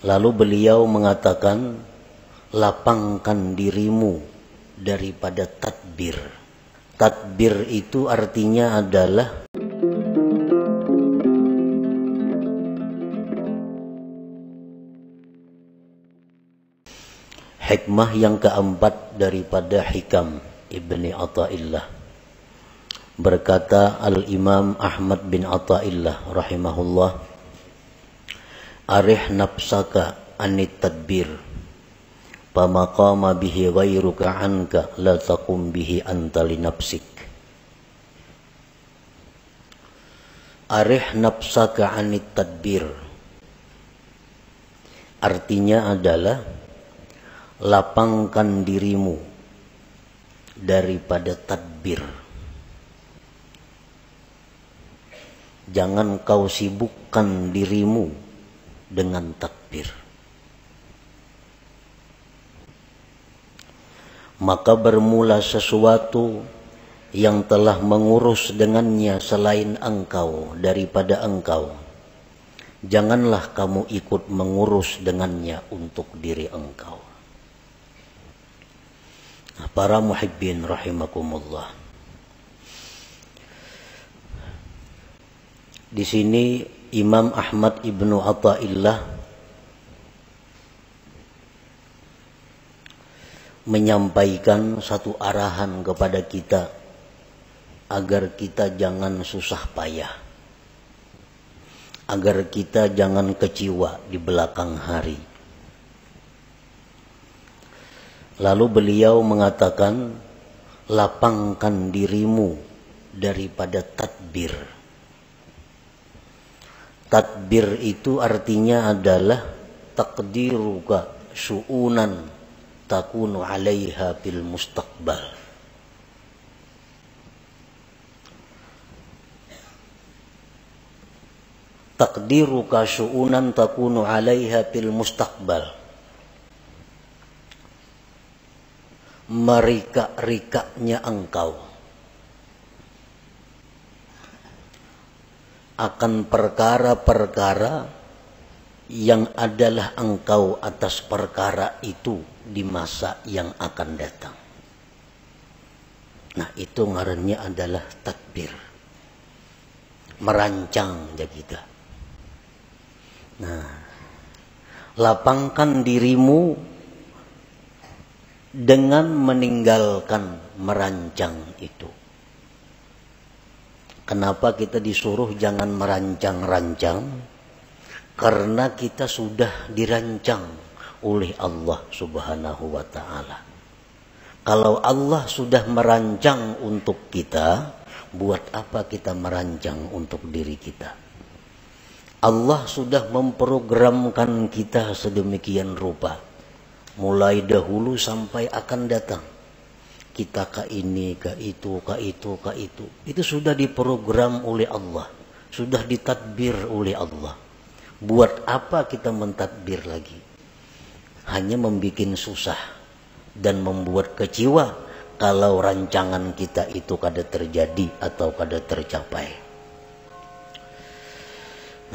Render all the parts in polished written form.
Lalu beliau mengatakan, lapangkan dirimu daripada tadbir. Tadbir itu artinya adalah hikmah yang keempat daripada hikam Ibni Athaillah. Berkata Al-Imam Ahmad bin Athaillah rahimahullah, arih nafsaka anit tadbir, pamaqama bihi ghairuka anka la taqum bihi anta li nafsik. Arih nafsaka anit tadbir artinya adalah lapangkan dirimu daripada tadbir. Jangan kau sibukkan dirimu dengan tadbir. Maka bermula sesuatu yang telah mengurus dengannya selain engkau daripada engkau. Janganlah kamu ikut mengurus dengannya untuk diri engkau. Para muhibbin rahimakumullah. Di sini Imam Ahmad ibnu Athaillah menyampaikan satu arahan kepada kita agar kita jangan susah payah, agar kita jangan kecewa di belakang hari. Lalu beliau mengatakan, lapangkan dirimu daripada tadbir. Tadbir itu artinya adalah taqdiruka syu'unan takunu 'alaiha fil mustaqbal. Taqdiruka syu'unan takunu 'alaiha fil mustaqbal. Merika-rikanya engkau akan perkara-perkara yang adalah engkau atas perkara itu di masa yang akan datang. Nah, itu ngarannya adalah tadbir. Merancang ya kita. Nah, lapangkan dirimu dengan meninggalkan merancang itu. Kenapa kita disuruh jangan merancang-rancang? Karena kita sudah dirancang oleh Allah Subhanahu wa ta'ala. Kalau Allah sudah merancang untuk kita, buat apa kita merancang untuk diri kita? Allah sudah memprogramkan kita sedemikian rupa, mulai dahulu sampai akan datang. Kita ke ini, ke itu, ke itu, ke itu. Itu sudah diprogram oleh Allah. Sudah ditadbir oleh Allah. Buat apa kita mentadbir lagi? Hanya membuat susah dan membuat kecewa kalau rancangan kita itu kada terjadi atau kada tercapai.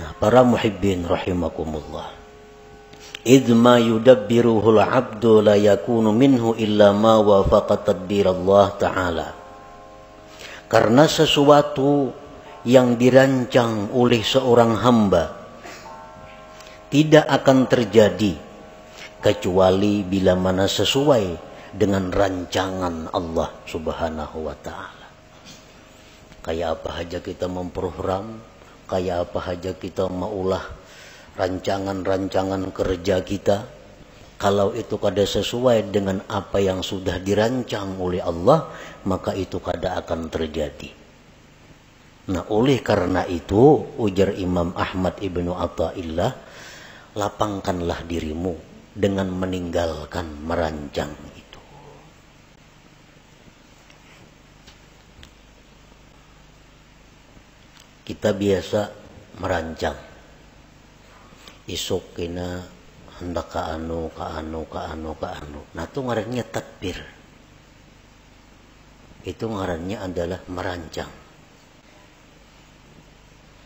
Nah, para muhibbin rahimakumullah. إذ ما يدبره العبد لا يكون منه إلا ما وافق تدبير الله تعالى. Karena sesuatu yang dirancang oleh seorang hamba tidak akan terjadi kecuali bila mana sesuai dengan rancangan Allah Subhanahu wa ta'ala. Kayak apa saja kita memprogram, kayak apa saja kita maulah rancangan-rancangan kerja kita, kalau itu kada sesuai dengan apa yang sudah dirancang oleh Allah, maka itu kada akan terjadi. Nah, oleh karena itu, ujar Imam Ahmad ibnu Athaillah, lapangkanlah dirimu dengan meninggalkan merancang itu. Kita biasa merancang. Isuk kena hendak ka anu. Nah, itu ngarannya tadbir. Itu ngarannya adalah merancang.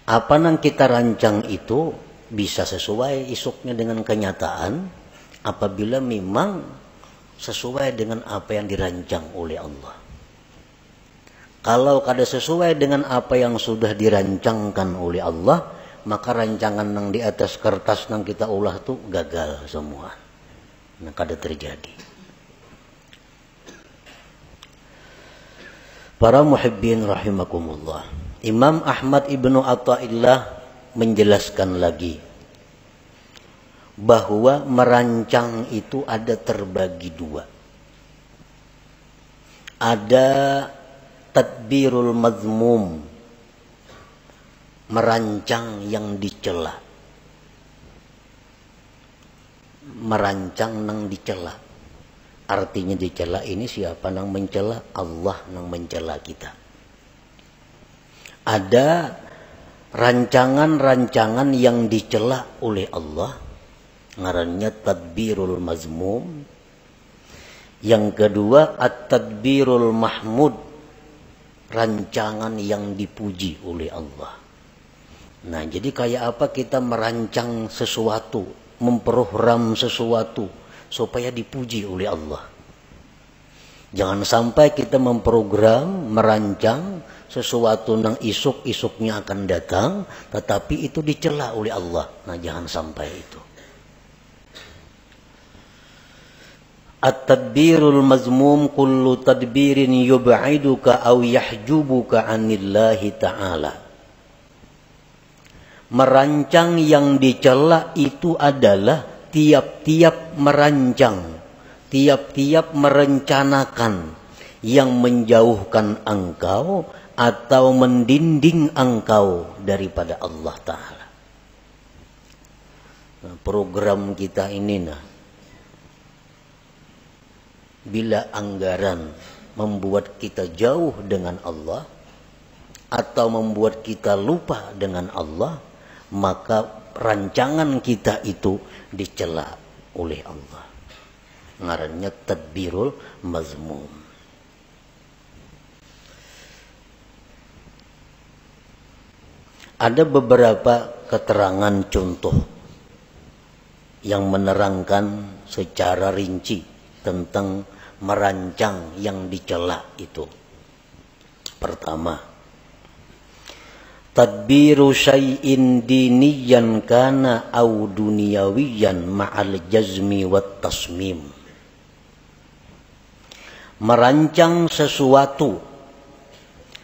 Apa yang kita rancang itu bisa sesuai isuknya dengan kenyataan apabila memang sesuai dengan apa yang dirancang oleh Allah. Kalau kada sesuai dengan apa yang sudah dirancangkan oleh Allah, maka rancangan yang di atas kertas yang kita ulah tuh gagal semua. Nah, kada terjadi. Para muhibbin rahimakumullah. Imam Ahmad ibnu Athaillah menjelaskan lagi bahwa merancang itu ada terbagi dua. Ada tadbirul mazmum, merancang yang dicela. Merancang yang dicela. Artinya dicela ini siapa yang mencela? Allah yang mencela kita. Ada rancangan-rancangan yang dicela oleh Allah, ngarannya tadbirul mazmum. Yang kedua at-tadbirul mahmud, rancangan yang dipuji oleh Allah. Nah, jadi kayak apa kita merancang sesuatu, memprogram sesuatu supaya dipuji oleh Allah. Jangan sampai kita memprogram, merancang sesuatu yang isuk-isuknya akan datang, tetapi itu dicela oleh Allah. Nah, jangan sampai itu. At-tadbirul mazmum kullu tadbirin yub'iduka aw yahjubuka 'anillahi ta'ala. Merancang yang dicela itu adalah tiap-tiap merancang, tiap-tiap merencanakan yang menjauhkan engkau atau mendinding engkau daripada Allah Ta'ala. Nah, program kita ini bila anggaran membuat kita jauh dengan Allah atau membuat kita lupa dengan Allah, maka rancangan kita itu dicela oleh Allah. Ngarannya tadbirul mazmum. Ada beberapa keterangan contoh yang menerangkan secara rinci tentang merancang yang dicela itu. Pertama, tadbiru syai'in diniyan kana au duniyawiyan ma'al jazmi wat tasmim. Merancang sesuatu,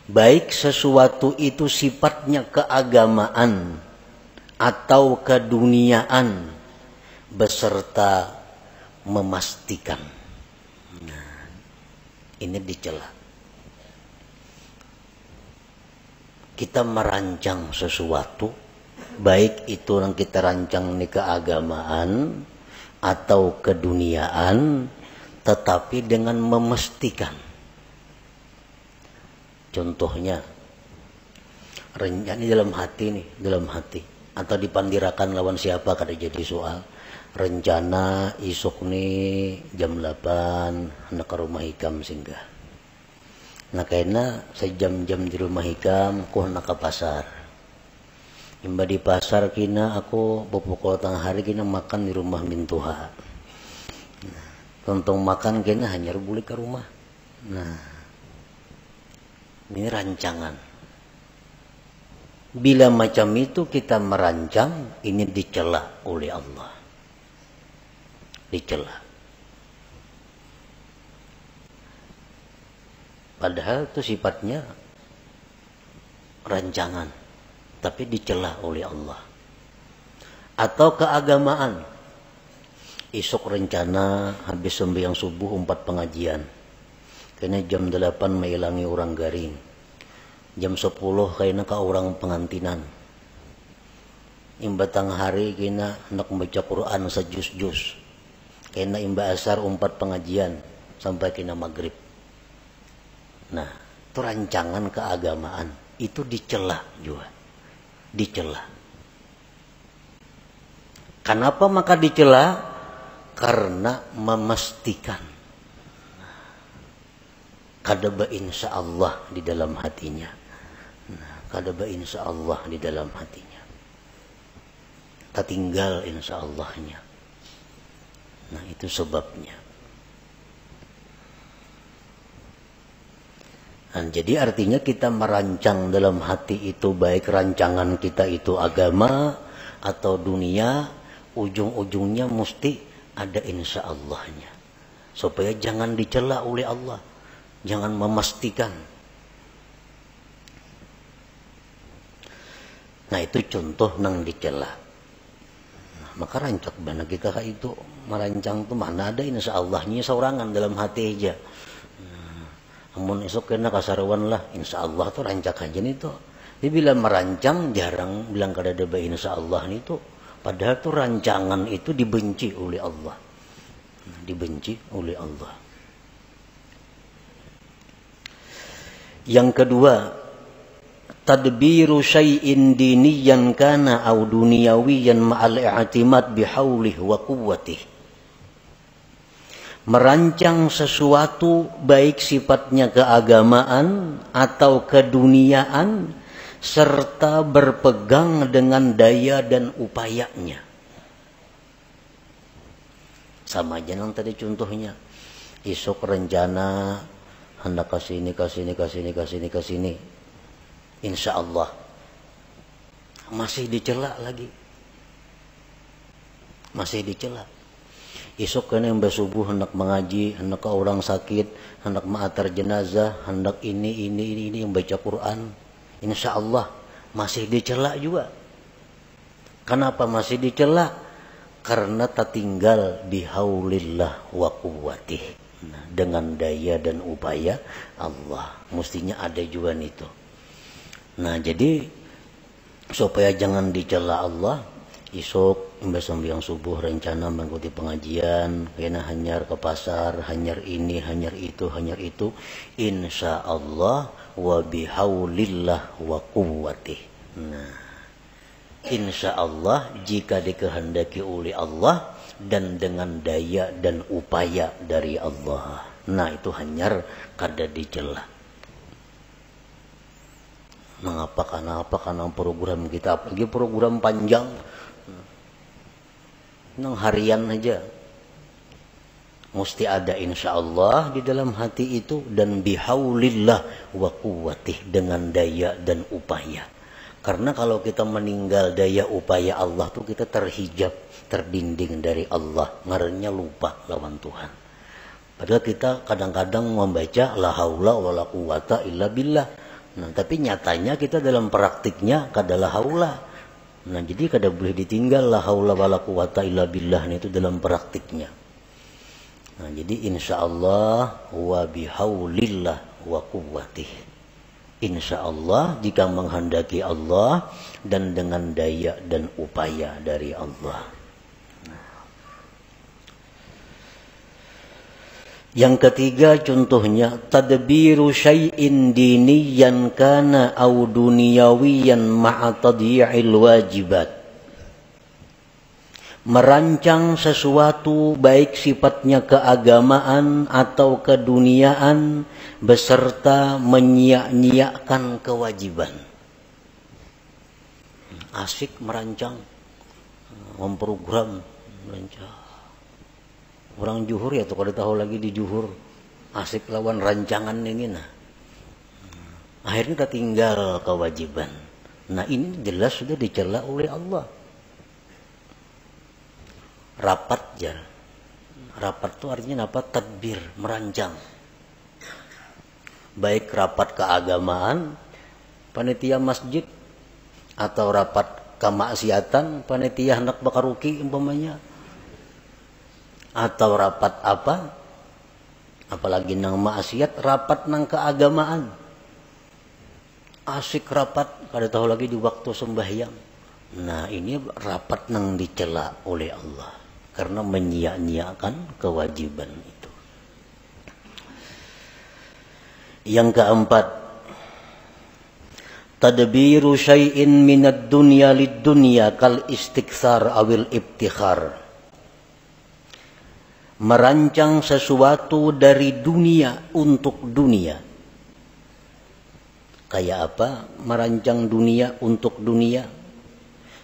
baik sesuatu itu sifatnya keagamaan atau keduniaan, beserta memastikan. Nah, ini dicela. Kita merancang sesuatu, baik itu yang kita rancang ini keagamaan atau keduniaan, tetapi dengan memastikan. Contohnya, rencana dalam hati nih, dalam hati, atau dipandirakan lawan siapa kada jadi soal. Rencana isuk nih jam 8 nak ke rumah hikam singgah. Nah kayaknya sejam-jam di rumah hikam aku nak ke pasar. Imba di pasar kina aku pokok tengah hari kina makan di rumah mintuha. Tontong makan kina hanya boleh ke rumah. Nah, ini rancangan. Bila macam itu kita merancang, ini dicela oleh Allah. Dicela. Padahal itu sifatnya rancangan, tapi dicela oleh Allah. Atau keagamaan. Isuk rencana habis sembahyang subuh 4 pengajian. Kayaknya jam 8 mailangi orang garing. Jam 10 kayaknya ke orang pengantinan. Imba tengah hari kayaknya nak membaca Quran sejus-jus. Kayaknya imba asar 4 pengajian sampai kena maghrib. Nah, itu rancangan keagamaan. Itu dicela juga. Dicela. Kenapa maka dicela? Karena memastikan. Kadaba insya Allah di dalam hatinya. Kadaba insya Allah di dalam hatinya. tertinggal insya Allahnya. Nah itu sebabnya. Nah, jadi artinya kita merancang dalam hati itu, baik rancangan kita itu agama atau dunia, ujung-ujungnya mesti ada insya Allahnya. Supaya jangan dicela oleh Allah. Jangan memastikan. Nah itu contoh nang dicela. Nah, maka rancak benar kita itu merancang tuh mana ada insya Allahnya seorangan dalam hati aja. Namun esok kena kasaruan lah, insya Allah tuh rancak aja nih tuh. Dia bila merancang jarang bilang kada ada insya Allah nih tuh. Padahal tuh rancangan itu dibenci oleh Allah, dibenci oleh Allah. Yang kedua, tadbiru syai'in diniyan kana au duniyawiyan ma'al i'timad bihaulihi wa quwwatihi. Merancang sesuatu baik sifatnya keagamaan atau keduniaan serta berpegang dengan daya dan upayanya. Sama aja yang tadi contohnya. Isok rencana hendak kasini. Insya Allah masih dicela lagi. Masih dicela. Esok kena yang bersubuh hendak mengaji, hendak ke orang sakit, hendak ma'atar jenazah, hendak ini yang baca Quran. Insya Allah masih dicela juga. Kenapa masih dicela? Karena tertinggal bihaulillah wa quwwatih. Nah, dengan daya dan upaya Allah. Mestinya ada juga itu. Nah jadi supaya jangan dicela Allah, isok sembahyang subuh rencana mengikuti pengajian, kena hanyar ke pasar, hanyar ini, hanyar itu, insya Allah wa bihaulillah wa quwwatih. Nah, insya Allah jika dikehendaki oleh Allah dan dengan daya dan upaya dari Allah. Nah itu hanyar kada dicela. Mengapa? Karena program kita, apalagi program panjang. Nang harian aja mesti ada insya Allah di dalam hati itu, dan bihaulillah wa quwwatih, dengan daya dan upaya. Karena kalau kita meninggal daya upaya Allah tuh kita terhijab, terdinding dari Allah, ngarannya lupa lawan Tuhan. Padahal kita kadang-kadang membaca la haula wala quwwata illa billah. Nah, tapi nyatanya kita dalam praktiknya kada la haula. Nah jadi kada boleh ditinggal la haula wala quwata illa billah itu dalam praktiknya. Nah jadi insya Allah wa bihaulillah wa quwwatih. Insya Allah jika menghendaki Allah dan dengan daya dan upaya dari Allah. Yang ketiga contohnya tadbiru syai'in diniyan kana au duniyawiyan ma'a tadyi'il wajibat. Merancang sesuatu baik sifatnya keagamaan atau keduniaan beserta menyia-nyiakan kewajiban. Asik merancang, memprogram, merancang. Orang juhur ya tuh kalau tahu lagi di juhur asik lawan rancangan ini nah. Akhirnya kita tinggal kewajiban. Nah ini jelas sudah dicela oleh Allah. Rapat ya. Rapat itu artinya apa? Tadbir, merancang. Baik rapat keagamaan, panitia masjid, atau rapat kemaksiatan, panitia hendak bakaruki umpamanya. Atau rapat apa, apalagi nang maksiat, rapat nang keagamaan. Asik rapat, kada tahu lagi di waktu sembahyang. Nah ini rapat nang dicela oleh Allah karena menyia-nyiakan kewajiban itu. Yang keempat, tadbiru syai'in minad dunya lid dunya kal istikthar awil ibtikhar. Merancang sesuatu dari dunia untuk dunia. Kayak apa? Merancang dunia untuk dunia.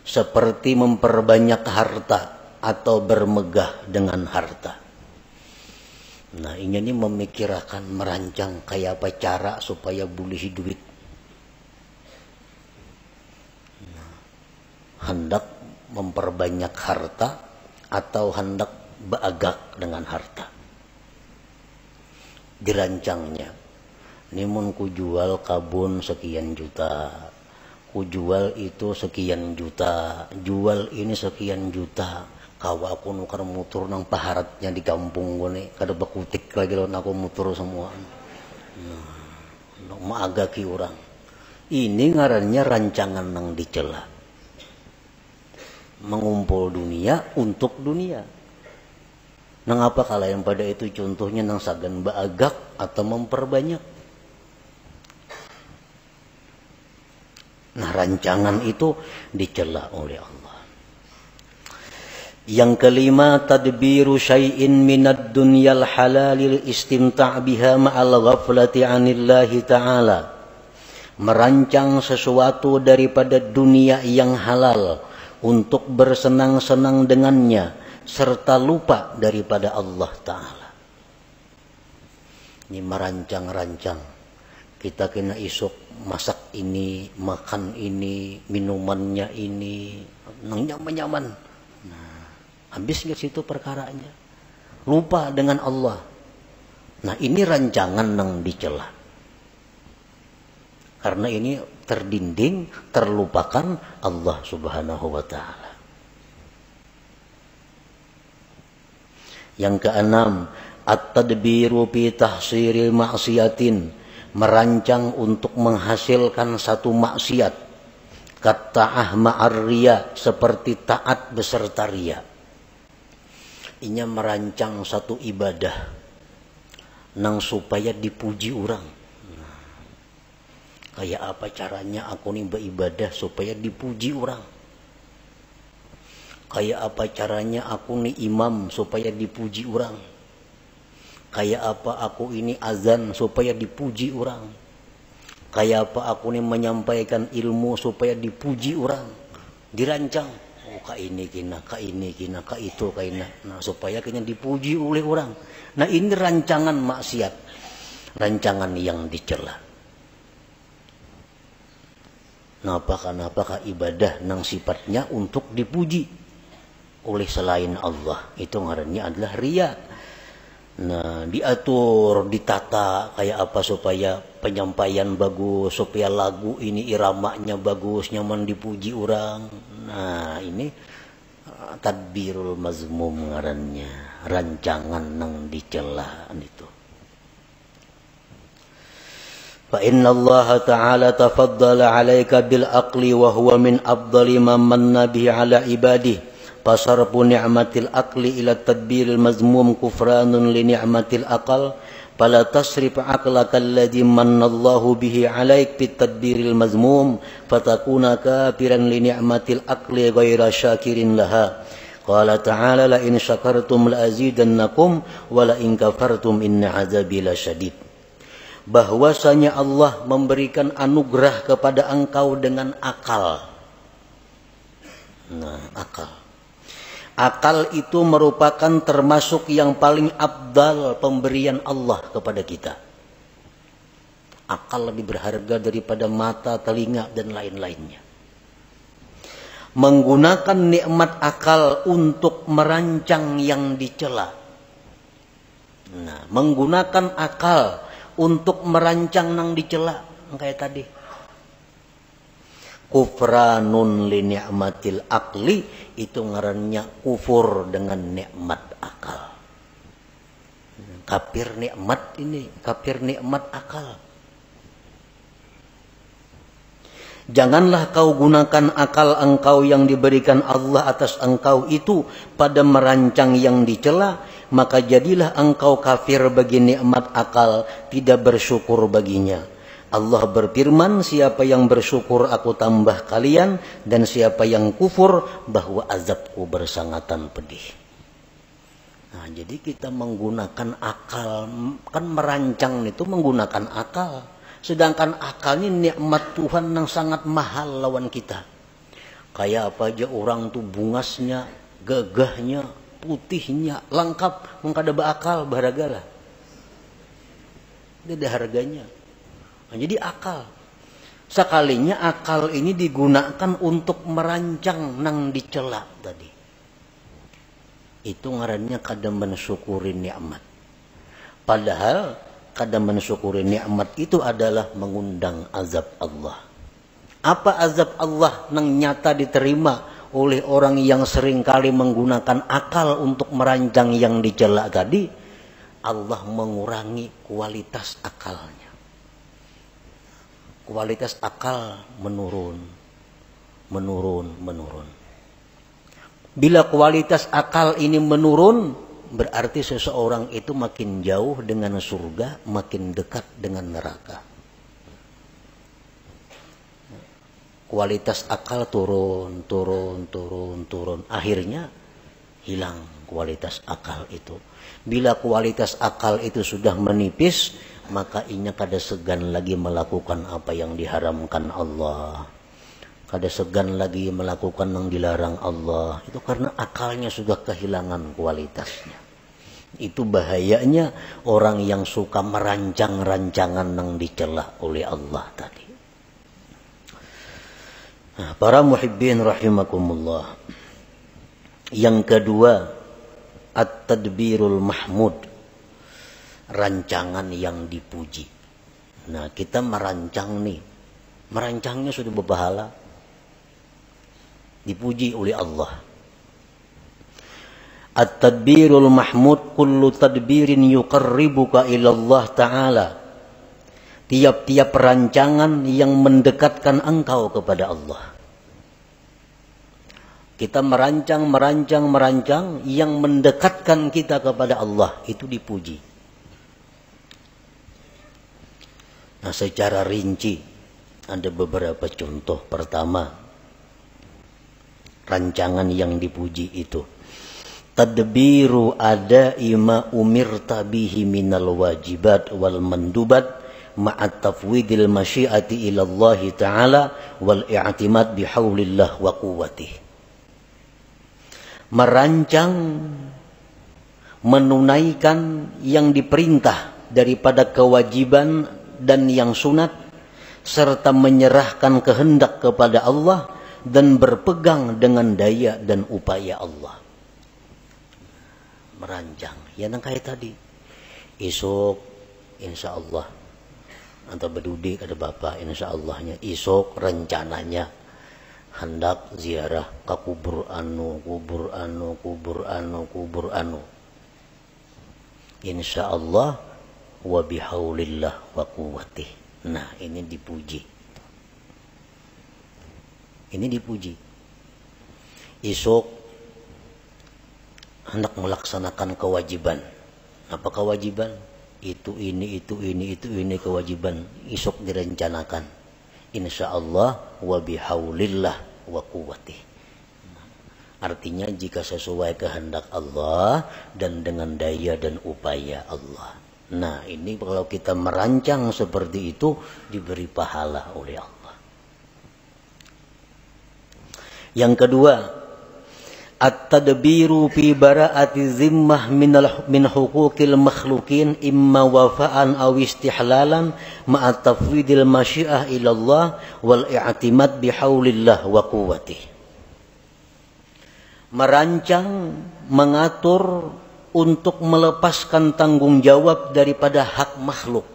seperti memperbanyak harta atau bermegah dengan harta. Nah, ini memikirkan, merancang kayak apa cara supaya boleh duit. Nah, hendak memperbanyak harta atau hendak beagak dengan harta. Dirancangnya. Ini mun ku jual kabun sekian juta. Ku jual itu sekian juta. Jual ini sekian juta. Kawa aku nukar mutur nang paharatnya di kampung gue nih. Kada bakutik lagi lawan aku mutur semua. Nah, maagaki orang. Ini ngarannya rancangan nang dicela. Mengumpul dunia untuk dunia. Nang apa kala yang pada itu contohnya nang sagan baagak atau memperbanyak. Nah, rancangan itu dicela oleh Allah. Yang kelima, tadbiru syai'in minad dunyal halalil istimta' biha ma'al ghaflati 'anillahi ta'ala. Merancang sesuatu daripada dunia yang halal untuk bersenang-senang dengannya serta lupa daripada Allah Ta'ala. Ini merancang-rancang. Kita kena isuk masak ini, makan ini, minumannya ini, nyaman-nyaman. Nah, habis ke situ perkaranya. Lupa dengan Allah. Nah, ini rancangan yang dicela. Karena ini terdinding, terlupakan Allah Subhanahu wa Ta'ala. Yang keenam, at-tadbiru fi tahsiril ma'siyatin. Merancang untuk menghasilkan satu maksiat. Katta'ah ma'ar riya, seperti taat beserta riya. Inya merancang satu ibadah nang supaya dipuji orang. Kayak apa caranya aku nih beribadah supaya dipuji orang? Kayak apa caranya aku nih imam supaya dipuji orang? Kayak apa aku ini azan supaya dipuji orang? Kayak apa aku nih menyampaikan ilmu supaya dipuji orang? Dirancang. Oh, ka ini kina, ka ini kina, ka itu kina. Nah, supaya kena dipuji oleh orang. Nah, ini rancangan maksiat. Rancangan yang dicela. Nah, apakah ibadah nang sifatnya untuk dipuji oleh selain Allah? Itu ngarannya adalah riya. Nah, diatur, ditata kayak apa supaya penyampaian bagus, supaya lagu ini iramanya bagus, nyaman dipuji orang. Nah, ini tadbirul mazmum ngarannya, rancangan nang dicela itu. Fa inna Allah Ta'ala tafaddala 'alaika bil aqli wa huwa min afdali man manna bihi 'ala ibadihi. Fasarfu ni'matil aqli ila tadbiril mazmum kufranun li ni'matil aqal. Fala tasrif aqlaka alladhi manna Allahu bihi 'alaik bit tadbiril mazmum fatakuna kafiran li ni'matil aqli ghaira syakirin laha. Qala ta'ala la in syakartum la azidannakum wa la in kafartum inna 'adzabi lasyadid. Bahwasanya Allah memberikan anugerah kepada engkau dengan akal. Nah, akal. Akal itu merupakan termasuk yang paling afdal pemberian Allah kepada kita. Akal lebih berharga daripada mata, telinga, dan lain-lainnya. Menggunakan nikmat akal untuk merancang yang dicela. Nah, menggunakan akal untuk merancang yang dicela. Kayak tadi. Kufranun li ni'matil akli, itu ngarannya kufur dengan nikmat akal. Kafir nikmat ini, kafir nikmat akal. Janganlah kau gunakan akal engkau yang diberikan Allah atas engkau itu pada merancang yang dicela, maka jadilah engkau kafir bagi nikmat akal, tidak bersyukur baginya. Allah berfirman, siapa yang bersyukur aku tambah kalian, dan siapa yang kufur bahwa azabku bersangatan pedih. Nah, jadi kita menggunakan akal, kan merancang itu menggunakan akal. Sedangkan akal ini nikmat Tuhan yang sangat mahal lawan kita. Kayak apa aja orang tuh bungasnya, gagahnya, putihnya, lengkap, mengkada bakal baragala. Itu ada harganya. Nah, jadi akal. Sekalinya akal ini digunakan untuk merancang nang dicela tadi. Itu ngarannya kada mensyukuri nikmat. Padahal kada mensyukuri nikmat itu adalah mengundang azab Allah. Apa azab Allah nang nyata diterima oleh orang yang seringkali menggunakan akal untuk merancang yang dicela tadi? Allah mengurangi kualitas akalnya. Kualitas akal menurun. Bila kualitas akal ini menurun, berarti seseorang itu makin jauh dengan surga, makin dekat dengan neraka. Kualitas akal turun. Akhirnya hilang kualitas akal itu. Bila kualitas akal itu sudah menipis, maka inya kada segan lagi melakukan apa yang diharamkan Allah. Kada segan lagi melakukan yang dilarang Allah. Itu karena akalnya sudah kehilangan kualitasnya. Itu bahayanya orang yang suka merancang rancangan yang dicela oleh Allah tadi. Nah, para muhibbin rahimakumullah. Yang kedua, at-tadbirul mahmud. Rancangan yang dipuji. Nah, kita merancang nih. Merancangnya sudah berpahala. Dipuji oleh Allah. At-tadbirul mahmud kullu tadbirin yuqarribuka ila Allah Ta'ala. Tiap-tiap rancangan yang mendekatkan engkau kepada Allah. Kita merancang yang mendekatkan kita kepada Allah. Itu dipuji. Nah, secara rinci ada beberapa contoh. Pertama, rancangan yang dipuji itu tadbiru ada'i ma umirta bihi minal wajibat wal mandubat ma'at tafwidil masyiati ila Allah Ta'ala wal i'timad bihaulillah wa quwwatih. Merancang, menunaikan yang diperintah daripada kewajiban dan yang sunat, serta menyerahkan kehendak kepada Allah dan berpegang dengan daya dan upaya Allah. Merancang, ya nang kayak tadi. Esok, insya Allah, atau berdudi ada bapak, insya Allahnya. Esok rencananya hendak ziarah ke kubur anu. Insya Allah wa bihaulillah wa quwwatih. Nah, ini dipuji. Esok hendak melaksanakan kewajiban. Apa kewajiban? Itu ini kewajiban. Esok direncanakan. Insya Allah wa bihaulillah wa quwwatih. Artinya jika sesuai kehendak Allah dan dengan daya dan upaya Allah. Nah, ini kalau kita merancang seperti itu diberi pahala oleh Allah. Yang kedua, at-tadbiru fi bara'ati zimmah min huquqil makhlukin imma wafa'an aw istihlalan ma'a tafwidil masyiah ila Allah wal i'timad bihaulillah wa quwwatih. Merancang, mengatur untuk melepaskan tanggung jawab daripada hak makhluk.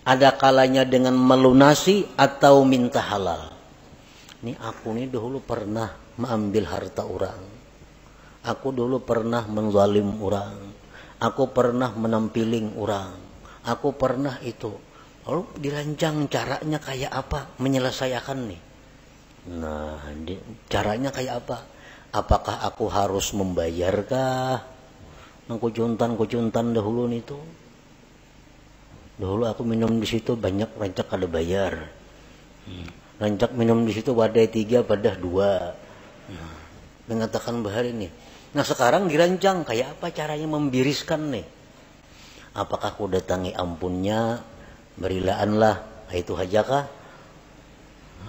Ada kalanya dengan melunasi atau minta halal. Ini aku nih dulu pernah mengambil harta orang. Aku dulu pernah menzalim orang. Aku pernah menampiling orang. Aku pernah itu. Lalu dirancang caranya kayak apa menyelesaikan nih. Nah, caranya kayak apa? Apakah aku harus membayarkah? Kucuntan dahulu itu. Dahulu aku minum di situ banyak rancak kada bayar. Rancak minum di situ wadai 3 padah 2. Mengatakan bahar ini. Nah, sekarang dirancang kayak apa caranya membiriskan nih? Apakah aku datangi ampunnya, berilaanlah, itu hajakah?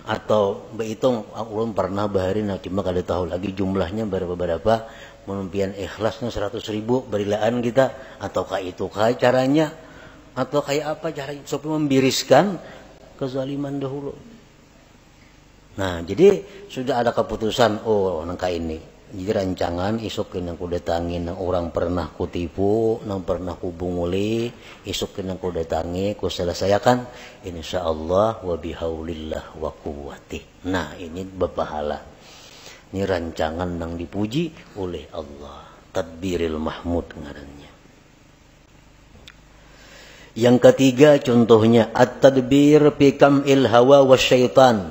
Atau behitung ulun pernah bahari nah cuma kada tahu lagi jumlahnya berapa menumpian ikhlasnya 100.000 berilaan kita atau kayak itu kayak caranya atau kayak apa caranya supaya membiriskan kezaliman dahulu. Nah jadi sudah ada keputusan nangka ini jadi rancangan isuk yang ku datangi nang orang pernah ku tipu nang pernah ku bunguli isuk yang ku datangi ku selesaikan insyaallah wa bihaulillah wa quwwati. Nah ini berpahala. Ini rancangan nang dipuji oleh Allah. Tadbiril Mahmud ngarannya. Yang ketiga contohnya at-tadbir fi kam'il hawa wasyaitan.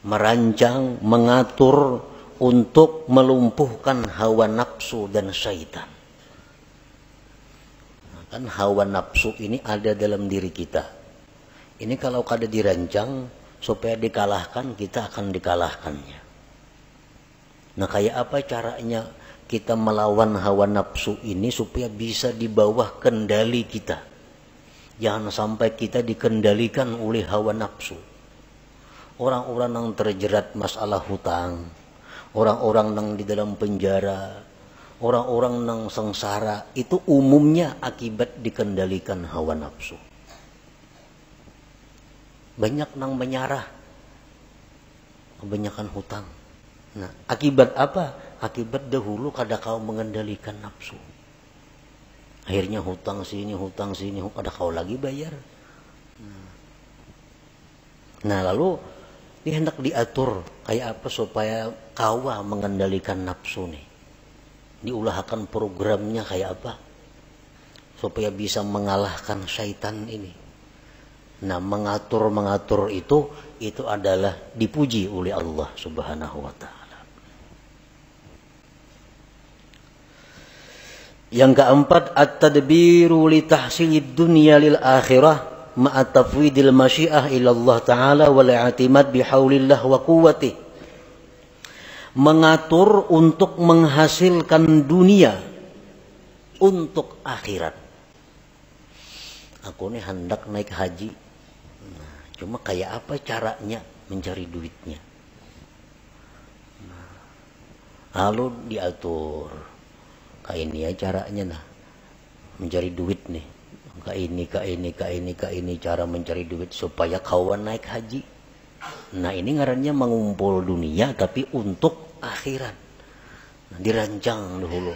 Merancang, mengatur untuk melumpuhkan hawa nafsu dan syaitan. Nah, kan hawa nafsu ini ada dalam diri kita. Ini kalau kada dirancang supaya dikalahkan, kita akan dikalahkannya. Nah, kayak apa caranya kita melawan hawa nafsu ini supaya bisa di bawah kendali kita? Jangan sampai kita dikendalikan oleh hawa nafsu. Orang-orang yang terjerat masalah hutang, orang-orang yang di dalam penjara, orang-orang yang sengsara, itu umumnya akibat dikendalikan hawa nafsu. Banyak yang menyarah, kebanyakan hutang. Nah, akibat apa? Akibat dahulu kada kau mengendalikan nafsu. Akhirnya hutang sini, kada kau lagi bayar. Nah, lalu ini hendak diatur kayak apa supaya kawa mengendalikan nafsu nih. Diulahkan programnya kayak apa supaya bisa mengalahkan syaitan ini. Nah, mengatur itu adalah dipuji oleh Allah Subhanahu wa taala. Yang keempat at-tadbiru li tahsilid dunya lil akhirah ma'a tafwidil masyiah ila Allah taala wal i'timad bihaulillah wa quwwati. Mengatur untuk menghasilkan dunia untuk akhirat. Aku nih hendak naik haji. Nah, cuma kayak apa caranya mencari duitnya? Nah, lalu diatur. Kayak ini ya caranya nah. Mencari duit nih. Kayak ini cara mencari duit supaya kawan naik haji. Nah, ini ngarannya mengumpul dunia tapi untuk akhirat. Nah, dirancang dahulu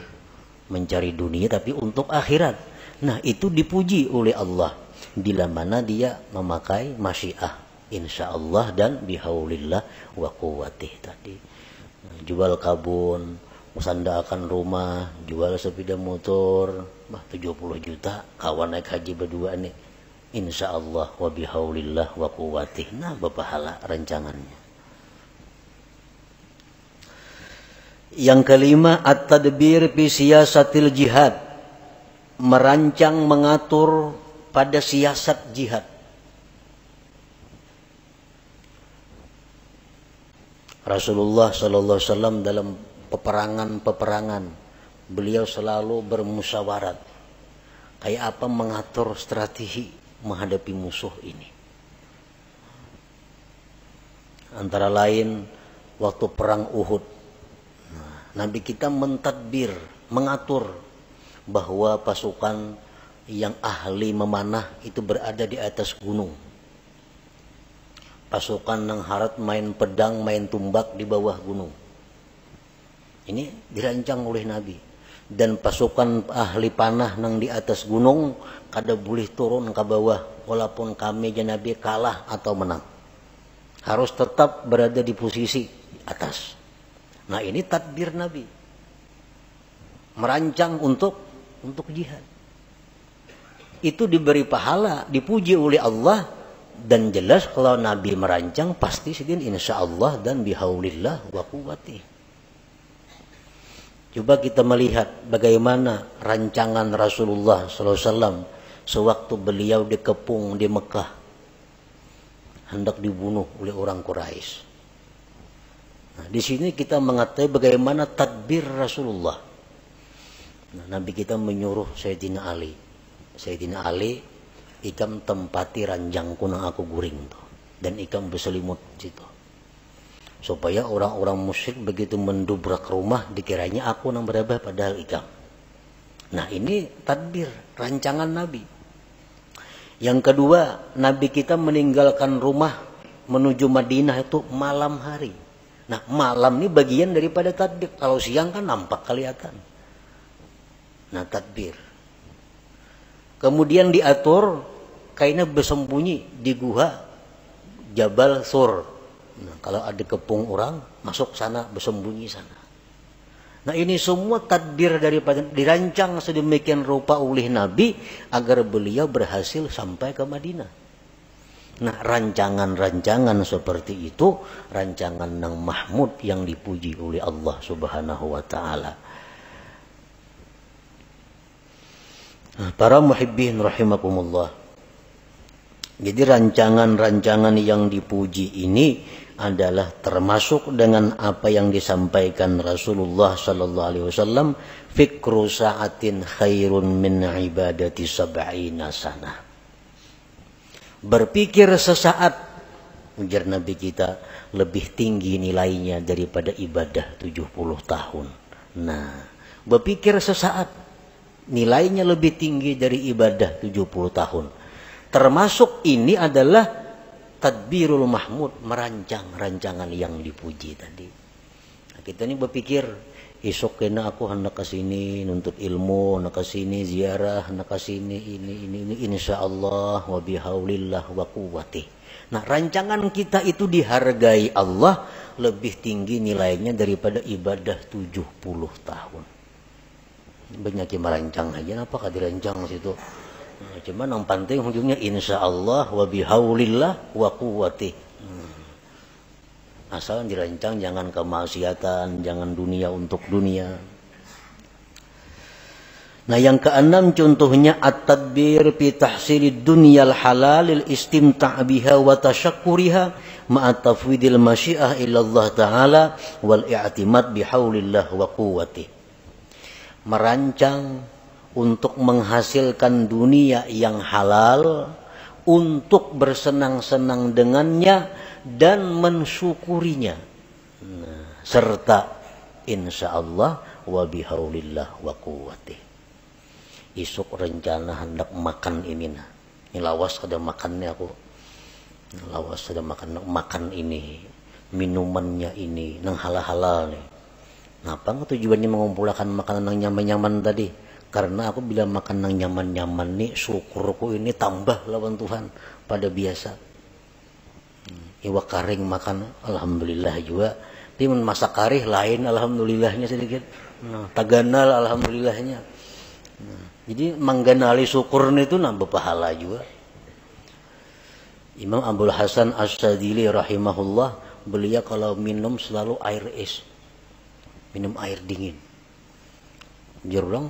mencari dunia tapi untuk akhirat. Nah, itu dipuji oleh Allah bila mana dia memakai masyiah insyaallah dan bihaulillah wa quwwatih tadi. Nah, jual kabun, usandakan rumah, jual sepeda motor, 70 juta, kawan naik haji berdua nih. Insyaallah wa bihaulillah wa quwwatih. Nah, berpahala rancangannya. Yang kelima at-tadbir fi siyasatil jihad. Merancang mengatur pada siasat jihad. Rasulullah sallallahu alaihi wasallam dalam peperangan beliau selalu bermusyawarat kayak apa mengatur strategi menghadapi musuh ini. Antara lain waktu perang Uhud, Nabi kita mentadbir, mengatur bahwa pasukan yang ahli memanah itu berada di atas gunung. Pasukan yang harat main pedang, main tumbak di bawah gunung. Ini dirancang oleh Nabi. Dan pasukan ahli panah yang di atas gunung kada boleh turun ke bawah walaupun kami Nabi kalah atau menang. Harus tetap berada di posisi atas. Nah, ini tadbir Nabi. Merancang untuk jihad. Itu diberi pahala, dipuji oleh Allah dan jelas kalau Nabi merancang pasti sidin insyaallah dan bihaulillah wa quwwati. Coba kita melihat bagaimana rancangan Rasulullah SAW sewaktu beliau dikepung di Mekah, hendak dibunuh oleh orang Quraisy. Nah, di sini kita mengetahui bagaimana tadbir Rasulullah. Nah, Nabi kita menyuruh Sayyidina Ali, ikam tempati ranjangku nang aku guring tuh. dan ikan berselimut situ. Supaya orang-orang musyrik begitu mendobrak rumah dikiranya aku nang berabah padahal ikan. Nah ini tadbir, rancangan Nabi. Yang kedua, Nabi kita meninggalkan rumah menuju Madinah itu malam hari. Nah malam ini bagian daripada tadbir. Kalau siang kan nampak kelihatan. Nah tadbir. Kemudian diatur kainnya bersembunyi di gua Jabal Sur. Nah, kalau ada kepung orang masuk sana bersembunyi sana. Nah ini semua tadbir daripada dirancang sedemikian rupa oleh Nabi agar beliau berhasil sampai ke Madinah. Nah rancangan-rancangan seperti itu rancangan yang mahmud yang dipuji oleh Allah Subhanahu wa taala. Nah, para muhibbin rahimakumullah. Jadi rancangan-rancangan yang dipuji ini adalah termasuk dengan apa yang disampaikan Rasulullah sallallahu alaihi wasallam, fikru sa'atin khairun min ibadati sab'ina sanah. Berpikir sesaat, ujar Nabi kita, lebih tinggi nilainya daripada ibadah 70 tahun. Nah, berpikir sesaat nilainya lebih tinggi dari ibadah 70 tahun. Termasuk ini adalah tadbirul mahmud, merancang rancangan yang dipuji tadi. Nah, kita ini berpikir esok kena aku hendak ke sini nuntut ilmu, hendak ke sini ziarah, hendak ke sini ini insyaallah wa bihaulillah wa quwwati. Nah, rancangan kita itu dihargai Allah lebih tinggi nilainya daripada ibadah 70 tahun. Banyak yang merancang aja, apakah dirancang situ? Nah, cuman yang penting ujungnya insyaallah wa bihaulillah wa quwwati. Asal dirancang jangan kemaksiatan, jangan dunia untuk dunia. Nah yang keenam contohnya at-tadbir fi tahsilid dunyal halal lil istimta' biha wa tasyakkuriha ma'a tafwidil masyiah ila Allah taala wal i'timad bihaulillah wa quwwati. Merancang untuk menghasilkan dunia yang halal, untuk bersenang-senang dengannya dan mensyukurinya, nah, serta insyaallah wa bihaulillah wa quwwati. Isuk rencana hendak makan ini, nah ini lawas ada makannya aku, lawas ada makan ini, minumannya ini nang halal-halal nih. Ngapa tujuannya mengumpulkan makanan yang nyaman-nyaman tadi? Karena aku bila makan yang nyaman-nyaman nih, syukurku ini tambah lawan Tuhan pada biasa. Iwa karing makan, alhamdulillah juga. Tapi masak karih lain, alhamdulillahnya sedikit. Nah, taganal, alhamdulillahnya. Nah, jadi mengganali syukur itu nambah pahala juga. Imam Abdul Hasan As-Sadili rahimahullah, beliau kalau minum selalu air es, minum air dingin. Jurang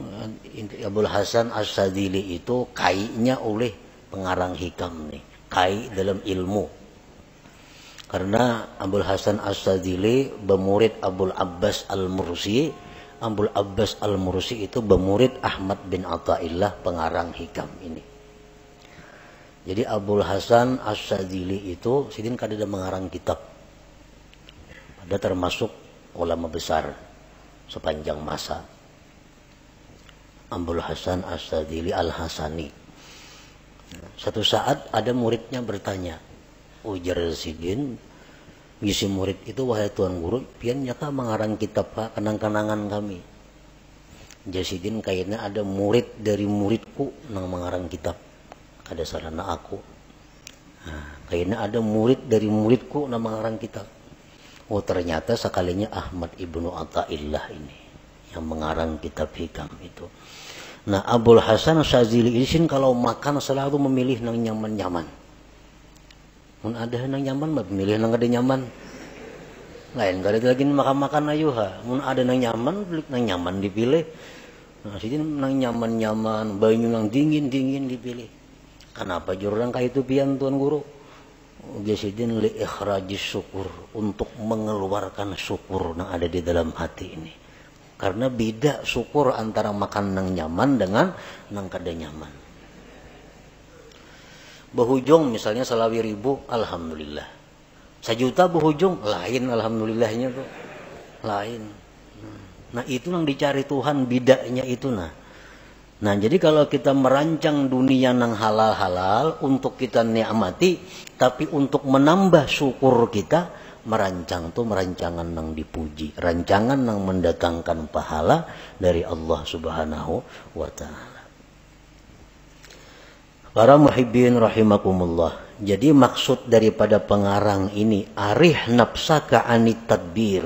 Abdul Hasan As-Sadili itu kainya oleh pengarang hikam nih, kai dalam ilmu. Karena Abdul Hasan As-Sadili bermurid Abdul Abbas Al-Mursi. Abdul Abbas Al-Mursi itu bermurid Ahmad bin Athaillah pengarang hikam ini. Jadi Abdul Hasan As-Sadili itu sidin kada mengarang kitab. Ada termasuk ulama besar sepanjang masa. Abdul Hasan As-Sadili Al-Hasani. Satu saat ada muridnya bertanya, ujar sidin, ngisi murid itu, wahai tuan guru, pian nyata mengarang kitab Pak, kenang-kenangan kami. Jasidin kayaknya ada murid dari muridku nang mengarang kitab, kada sarana aku. Nah, kayaknya ada murid dari muridku nang mengarang kitab. Oh ternyata sekalinya Ahmad ibnu Athaillah ini yang mengarang kitab hikam itu. Nah Abdul Hasan Syazili ini kalau makan selalu memilih nang nyaman-nyaman. Mun ada nang nyaman mah milih nang ada nyaman. Lain kali lagi makan-makan ayo ha. Mun ada nang nyaman dipilih. Nah, sini nang nyaman-nyaman, banyu nang dingin-dingin dipilih. Kenapa jurang kayak itu pian tuan guru? Biasidin li ikhrajis syukur, untuk mengeluarkan syukur yang ada di dalam hati ini. Karena beda syukur antara makan nang nyaman dengan nang kada nyaman. Berhujung misalnya selawi ribu, alhamdulillah. 1 juta berhujung, lain alhamdulillahnya tuh. Lain. Nah itu yang dicari Tuhan, bidaknya itu nah. Nah jadi kalau kita merancang dunia nang halal-halal untuk kita nikmati, tapi untuk menambah syukur kita, merancang tuh merancangan nang dipuji, rancangan nang mendatangkan pahala dari Allah Subhanahu wa Ta'ala. Para muhibbin rahimakumullah. Jadi maksud daripada pengarang ini, arih nafsaka anit tadbir,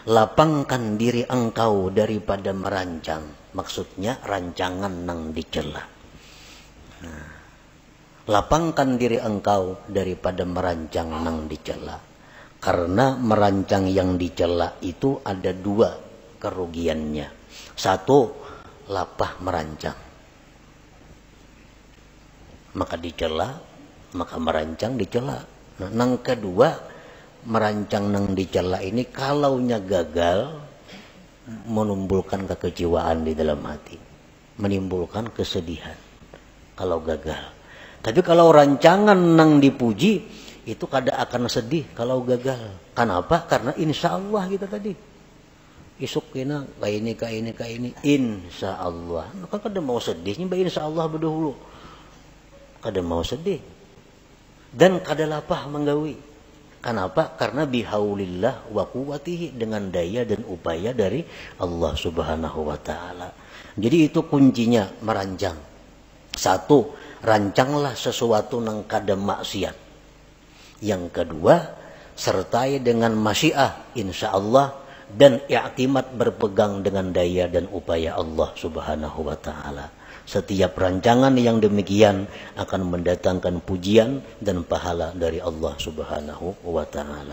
lapangkan diri engkau daripada merancang. Maksudnya rancangan nang dicela. Nah, lapangkan diri engkau daripada merancang nang dicela. Karena merancang yang dicela itu ada 2 kerugiannya. 1, lapah merancang. Maka dicela, maka merancang dicela. Nah, nang kedua, merancang nang dicela ini kalaunya gagal, menimbulkan kekecewaan di dalam hati, menimbulkan kesedihan kalau gagal. Tapi kalau rancangan nang dipuji, itu kada akan sedih kalau gagal. Kenapa? Karena insya Allah kita tadi. Isuk kena ka ini insya Allah. Maka kada mau sedihnya, insya Allah berdahulu. Kada mau sedih dan kada lapah menggawi. Kenapa? Karena bihaulillah wa quwwatihi, dengan daya dan upaya dari Allah Subhanahu wa Ta'ala. Jadi itu kuncinya merancang. 1, rancanglah sesuatu nang kada maksiat. Yang kedua, sertai dengan masyiah insyaallah dan i'timad berpegang dengan daya dan upaya Allah Subhanahu wa Ta'ala. Setiap rancangan yang demikian akan mendatangkan pujian dan pahala dari Allah Subhanahu wa Ta'ala.